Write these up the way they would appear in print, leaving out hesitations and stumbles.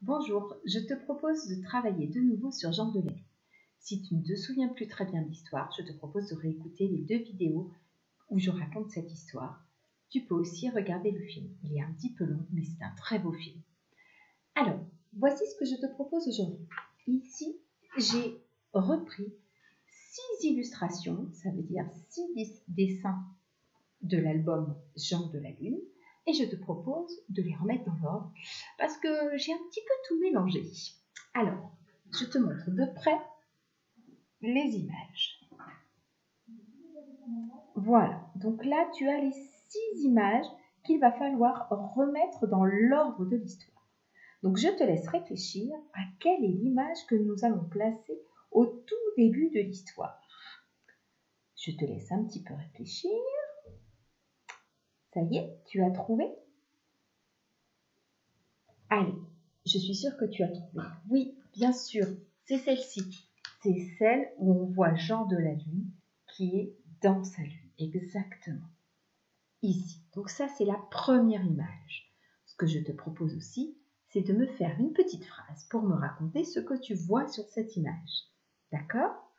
Bonjour, je te propose de travailler de nouveau sur Jean de La Lune. Si tu ne te souviens plus très bien de l'histoire, je te propose de réécouter les 2 vidéos où je raconte cette histoire. Tu peux aussi regarder le film. Il est un petit peu long, mais c'est un très beau film. Alors, voici ce que je te propose aujourd'hui. Ici, j'ai repris 6 illustrations, ça veut dire 6 dessins de l'album Jean de La Lune. Et je te propose de les remettre dans l'ordre parce que j'ai un petit peu tout mélangé. Alors, je te montre de près les images. Voilà, donc là tu as les 6 images qu'il va falloir remettre dans l'ordre de l'histoire. Donc je te laisse réfléchir à quelle est l'image que nous allons placer au tout début de l'histoire. Je te laisse un petit peu réfléchir. Ça y est, tu as trouvé ? Allez, je suis sûre que tu as trouvé. Oui, bien sûr, c'est celle-ci. C'est celle où on voit Jean de La Lune qui est dans sa lune. Exactement. Ici. Donc ça, c'est la première image. Ce que je te propose aussi, c'est de me faire une petite phrase pour me raconter ce que tu vois sur cette image. D'accord ?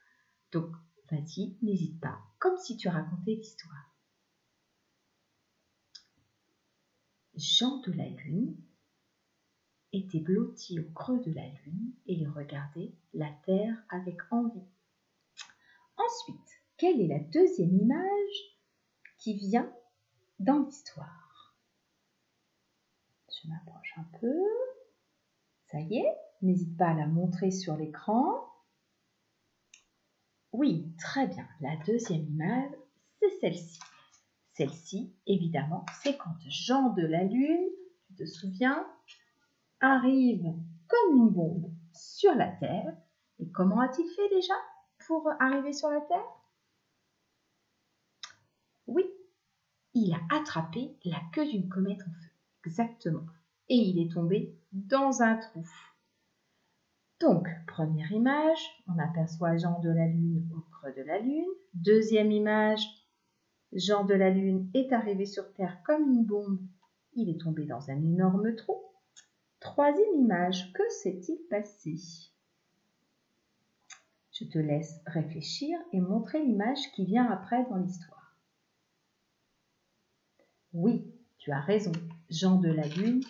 Donc, vas-y, n'hésite pas, comme si tu racontais l'histoire. Jean de La Lune était blotti au creux de la lune et il regardait la terre avec envie. Ensuite, quelle est la deuxième image qui vient dans l'histoire? Je m'approche un peu. Ça y est, n'hésite pas à la montrer sur l'écran. Oui, très bien. La deuxième image, c'est celle-ci. Celle-ci, évidemment, c'est quand Jean de La Lune, tu te souviens, arrive comme une bombe sur la Terre. Et comment a-t-il fait déjà pour arriver sur la Terre? Oui, il a attrapé la queue d'une comète en feu. Exactement. Et il est tombé dans un trou. Donc, première image, on aperçoit Jean de La Lune au creux de la Lune. Deuxième image, Jean de La Lune est arrivé sur Terre comme une bombe. Il est tombé dans un énorme trou. Troisième image, que s'est-il passé? Je te laisse réfléchir et montrer l'image qui vient après dans l'histoire. Oui, tu as raison, Jean de La Lune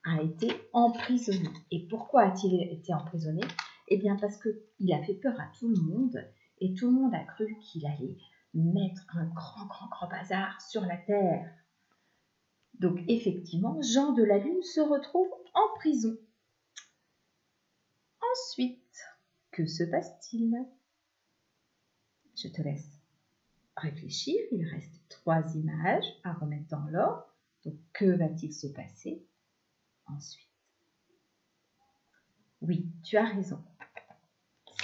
a été emprisonné. Et pourquoi a-t-il été emprisonné? Eh bien parce qu'il a fait peur à tout le monde et tout le monde a cru qu'il allait mettre un grand bazar sur la Terre. Donc effectivement, Jean de La Lune se retrouve en prison. Ensuite, que se passe-t-il? Je te laisse réfléchir. Il reste 3 images à remettre dans l'ordre. Donc, que va-t-il se passer ensuite? Oui, tu as raison.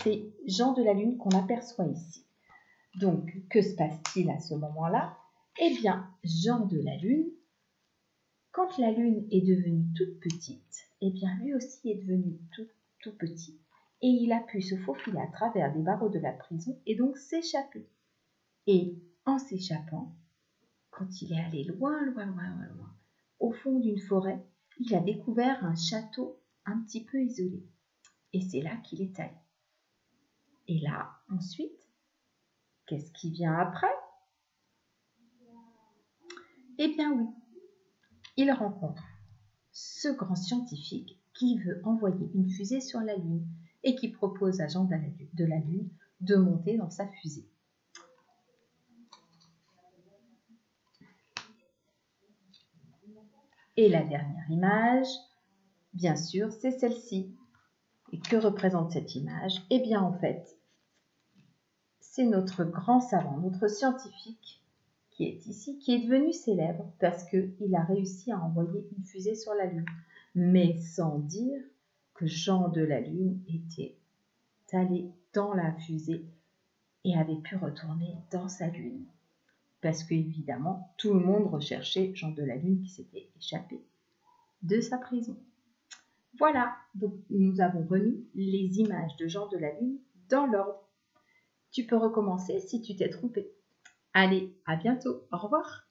C'est Jean de La Lune qu'on aperçoit ici. Donc, que se passe-t-il à ce moment-là? Eh bien, Jean de La Lune, quand la Lune est devenue toute petite, eh bien, lui aussi est devenu tout petit. Et il a pu se faufiler à travers les barreaux de la prison et donc s'échapper. Et en s'échappant, quand il est allé loin, au fond d'une forêt, il a découvert un château un petit peu isolé. Et c'est là qu'il est allé. Et là, ensuite, qu'est-ce qui vient après? Eh bien oui, il rencontre ce grand scientifique qui veut envoyer une fusée sur la Lune et qui propose à Jean de La Lune de monter dans sa fusée. Et la dernière image, bien sûr, c'est celle-ci. Et que représente cette image? Eh bien, en fait, c'est notre grand savant, notre scientifique qui est ici, qui est devenu célèbre parce qu'il a réussi à envoyer une fusée sur la Lune, mais sans dire que Jean de La Lune était allé dans la fusée et avait pu retourner dans sa Lune. Parce qu'évidemment, tout le monde recherchait Jean de La Lune qui s'était échappé de sa prison. Voilà, donc nous avons remis les images de Jean de La Lune dans l'ordre. Tu peux recommencer si tu t'es trompé. Allez, à bientôt, au revoir.